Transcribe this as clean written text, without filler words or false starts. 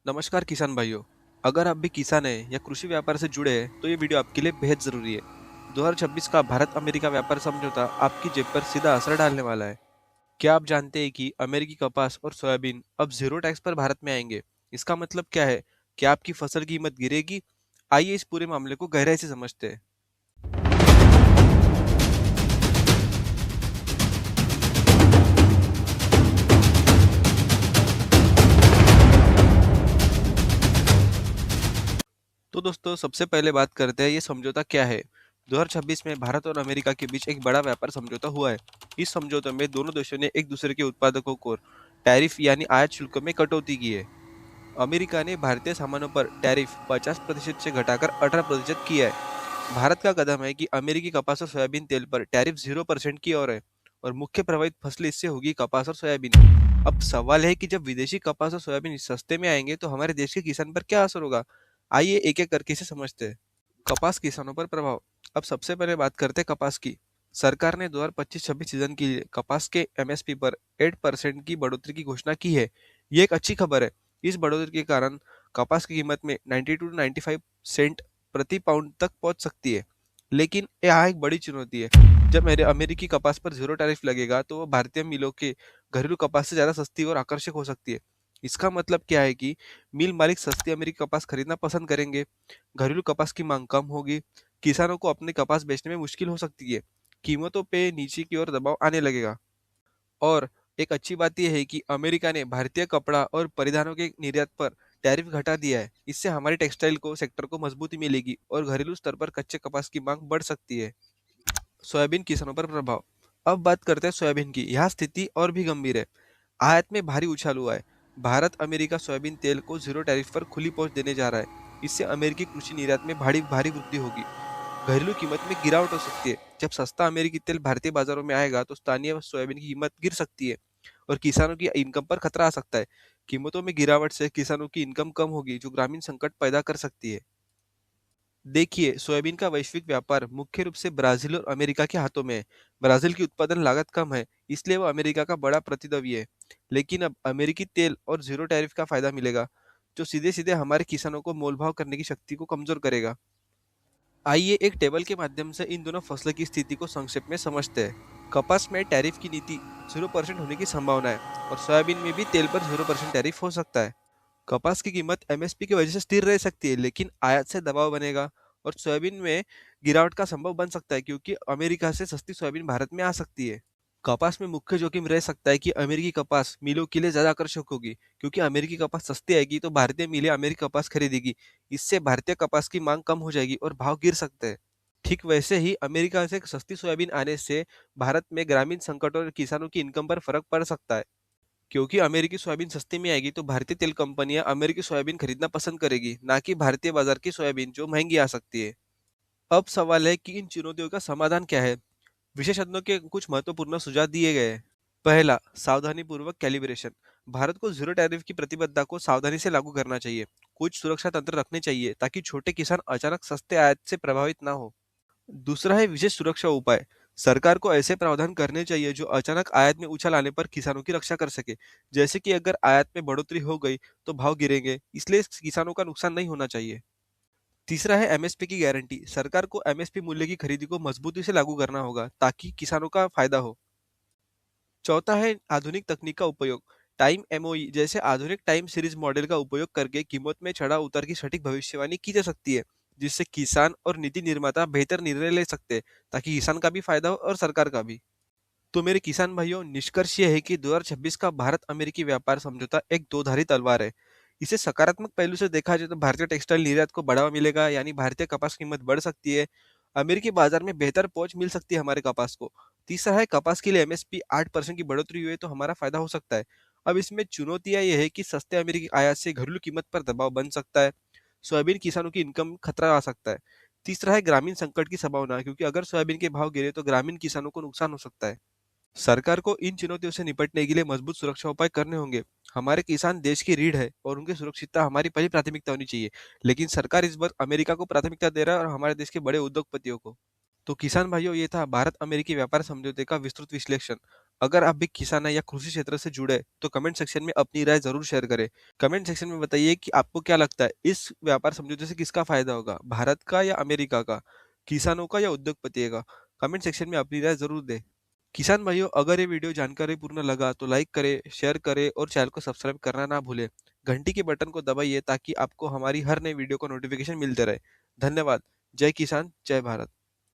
नमस्कार किसान भाइयों। अगर आप भी किसान हैं या कृषि व्यापार से जुड़े हैं तो ये वीडियो आपके लिए बेहद जरूरी है। 2026 का भारत अमेरिका व्यापार समझौता आपकी जेब पर सीधा असर डालने वाला है। क्या आप जानते हैं कि अमेरिकी कपास और सोयाबीन अब जीरो टैक्स पर भारत में आएंगे? इसका मतलब क्या है? क्या आपकी फसल की कीमत गिरेगी? आइए इस पूरे मामले को गहराई से समझते हैं। तो दोस्तों, सबसे पहले बात करते हैं ये समझौता क्या है। 2026 में भारत और अमेरिका के बीच एक बड़ा व्यापार समझौता हुआ है। इस समझौते में दोनों देशों ने एक दूसरे के उत्पादकों को टैरिफ यानी आयात शुल्क में कटौती की है। अमेरिका ने भारतीय सामानों पर टैरिफ 50% से घटाकर 18% किया है। भारत का कदम है कि अमेरिकी कपास और सोयाबीन तेल पर टैरिफ 0% की ओर है और मुख्य प्रभावित फसलें इससे होगी कपास और सोयाबीन। अब सवाल है कि जब विदेशी कपास और सोयाबीन सस्ते में आएंगे तो हमारे देश के किसान पर क्या असर होगा। आइए एक एक करके इसे समझते हैं। कपास किसानों पर प्रभाव। अब सबसे पहले बात करते हैं कपास की। सरकार ने 2025-26 सीजन के लिए कपास के एमएसपी पर 8% की बढ़ोतरी की घोषणा की है। ये एक अच्छी खबर है। इस बढ़ोतरी के कारण कपास की कीमत में 92 टू 95 सेंट प्रति पाउंड तक पहुंच सकती है। लेकिन यहाँ एक बड़ी चुनौती है। जब मेरे अमेरिकी कपास पर जीरो टैरिफ लगेगा तो वो भारतीय मिलों के घरेलू कपास से ज्यादा सस्ती और आकर्षक हो सकती है। इसका मतलब क्या है कि मिल मालिक सस्ती अमेरिकी कपास खरीदना पसंद करेंगे। घरेलू कपास की मांग कम होगी। किसानों को अपने कपास बेचने में मुश्किल हो सकती है। कीमतों पे नीचे की ओर दबाव आने लगेगा। और एक अच्छी बात यह है कि अमेरिका ने भारतीय कपड़ा और परिधानों के निर्यात पर टैरिफ घटा दिया है। इससे हमारे टेक्सटाइल को सेक्टर को मजबूती मिलेगी और घरेलू स्तर पर कच्चे कपास की मांग बढ़ सकती है। सोयाबीन किसानों पर प्रभाव। अब बात करते हैं सोयाबीन की। यहाँ स्थिति और भी गंभीर है। आयात में भारी उछाल हुआ है। भारत अमेरिका सोयाबीन तेल को जीरो टैरिफ पर खुली पहुंच देने जा रहा है। इससे अमेरिकी कृषि निर्यात में भारी भारी वृद्धि होगी। घरेलू कीमत में गिरावट हो सकती है। जब सस्ता अमेरिकी तेल भारतीय बाजारों में आएगा तो स्थानीय सोयाबीन की कीमत गिर सकती है और किसानों की इनकम पर खतरा आ सकता है। कीमतों में गिरावट से किसानों की इनकम कम होगी जो ग्रामीण संकट पैदा कर सकती है। देखिए, सोयाबीन का वैश्विक व्यापार मुख्य रूप से ब्राजील और अमेरिका के हाथों में है। ब्राजील की उत्पादन लागत कम है, इसलिए वो अमेरिका का बड़ा प्रतिद्वंदी है। लेकिन अब अमेरिकी तेल और जीरो टैरिफ का फायदा मिलेगा, जो सीधे सीधे हमारे किसानों को मोलभाव करने की शक्ति को कमजोर करेगा। आइए एक टेबल के माध्यम से इन दोनों फसलों की स्थिति को संक्षेप में समझते हैं। कपास में टैरिफ की नीति 0% होने की संभावना है और सोयाबीन में भी तेल पर 0% टैरिफ हो सकता है। कपास की कीमत एमएसपी की वजह से स्थिर रह सकती है, लेकिन आयात से दबाव बनेगा और सोयाबीन में गिरावट का संभव बन सकता है क्योंकि अमेरिका से सस्ती सोयाबीन भारत में आ सकती है। कपास में मुख्य जोखिम रह सकता है कि अमेरिकी कपास मिलों के लिए ज्यादा आकर्षक होगी, क्योंकि अमेरिकी कपास सस्ती आएगी तो भारतीय मिलें अमेरिकी कपास खरीदेगी। इससे भारतीय कपास की मांग कम हो जाएगी और भाव गिर सकते हैं। ठीक वैसे ही अमेरिका से सस्ती सोयाबीन आने से भारत में ग्रामीण संकट और किसानों की इनकम पर फर्क पड़ सकता है। क्योंकि अमेरिकी सोयाबीन सस्ती में आएगी तो भारतीय तेल कंपनियां अमेरिकी सोयाबीन खरीदना पसंद करेगी, ना कि भारतीय बाजार की सोयाबीन जो महंगी आ सकती है। अब सवाल है कि इन चुनौतियों का समाधान क्या है। विशेषज्ञों के कुछ महत्वपूर्ण सुझाव दिए गए हैं। पहला, सावधानी पूर्वक कैलिब्रेशन। भारत को जीरो टैरिफ की प्रतिबद्धता को सावधानी से लागू करना चाहिए। कुछ सुरक्षा तंत्र रखने चाहिए ताकि छोटे किसान अचानक सस्ते आयात से प्रभावित ना हो। दूसरा है विशेष सुरक्षा उपाय। सरकार को ऐसे प्रावधान करने चाहिए जो अचानक आयात में उछाल आने पर किसानों की रक्षा कर सके। जैसे कि अगर आयात में बढ़ोतरी हो गई तो भाव गिरेंगे, इसलिए किसानों का नुकसान नहीं होना चाहिए। तीसरा है एमएसपी की गारंटी। सरकार को एमएसपी मूल्य की खरीदी को मजबूती से लागू करना होगा ताकि किसानों का फायदा हो। चौथा है आधुनिक तकनीक का उपयोग। टाइम एमओई जैसे आधुनिक टाइम सीरीज मॉडल का उपयोग करके कीमत में चढ़ाव उतार की सटीक भविष्यवाणी की जा सकती है, जिससे किसान और नीति निर्माता बेहतर निर्णय ले सकते हैं, ताकि किसान का भी फायदा हो और सरकार का भी। तो मेरे किसान भाइयों, निष्कर्ष ये है कि 2026 का भारत अमेरिकी व्यापार समझौता एक दोधारी तलवार है। इसे सकारात्मक पहलू से देखा जाए तो भारतीय टेक्सटाइल निर्यात को बढ़ावा मिलेगा, यानी भारतीय कपास कीमत बढ़ सकती है। अमेरिकी बाजार में बेहतर पहुंच मिल सकती है हमारे कपास को। तीसरा है कपास के लिए एमएसपी 8% की बढ़ोतरी हुई है तो हमारा फायदा हो सकता है। अब इसमें चुनौतियां ये है कि सस्ते अमेरिकी आयात से घरेलू कीमत पर दबाव बन सकता है। सोयाबीन किसानों की इनकम खतरा आ सकता है। तीसरा है ग्रामीण संकट की संभावना, क्योंकि अगर सोयाबीन के भाव गिरे तो ग्रामीण किसानों को नुकसान हो सकता है। सरकार को इन चुनौतियों से निपटने के लिए मजबूत सुरक्षा उपाय करने होंगे। हमारे किसान देश की रीढ़ है और उनकी सुरक्षितता हमारी पहली प्राथमिकता होनी चाहिए। लेकिन सरकार इस बार अमेरिका को प्राथमिकता दे रहा है और हमारे देश के बड़े उद्योगपतियों को। तो किसान भाइयों, ये था भारत अमेरिकी व्यापार समझौते का विस्तृत विश्लेषण। अगर आप भी किसान हैं या कृषि क्षेत्र से जुड़े हैं, तो कमेंट सेक्शन में अपनी राय ज़रूर शेयर करें। कमेंट सेक्शन में बताइए कि आपको क्या लगता है, इस व्यापार समझौते से किसका फ़ायदा होगा? भारत का या अमेरिका का? किसानों का या उद्योगपतियों का? कमेंट सेक्शन में अपनी राय ज़रूर दें। किसान भाइयों, अगर ये वीडियो जानकारीपूर्ण लगा तो लाइक करें, शेयर करें और चैनल को सब्सक्राइब करना ना भूलें। घंटी के बटन को दबाइए ताकि आपको हमारी हर नई वीडियो का नोटिफ़िकेशन मिलते रहे। धन्यवाद। जय किसान, जय भारत।